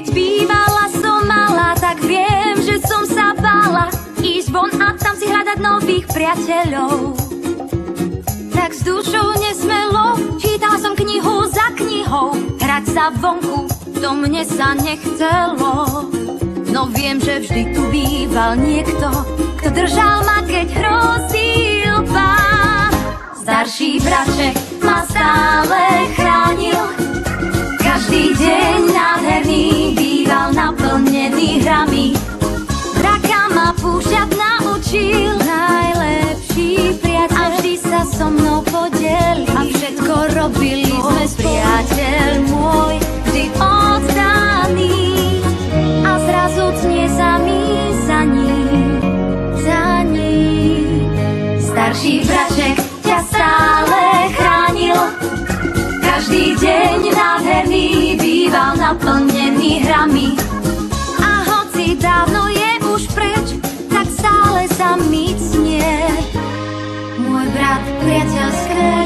Keď bývala som malá, tak viem, že som sa bála ísť von a tam si hľadať nových priateľov. Tak s dušou nesmelo čítala som knihu za knihou. Hrať sa vonku, to mne sa nechcelo. No viem, že vždy tu býval niekto, kto držal ma, keď hrozil pán. Starší braček ma stále chránil, každý deň nádherný býval naplnený hrami. Draka ma púšťať naučil, najlepší priateľ, a vždy sa so mnou podelil. A všetko robili sme priateľ môj, vždy oddaný. A zrazu znie za ním. Starší braček ťa stále chránil, každý deň nádherný býval naplnený hrami. A hoci dávno je už preč, tak stále sa mi cnie môj brat, priateľ skvelý.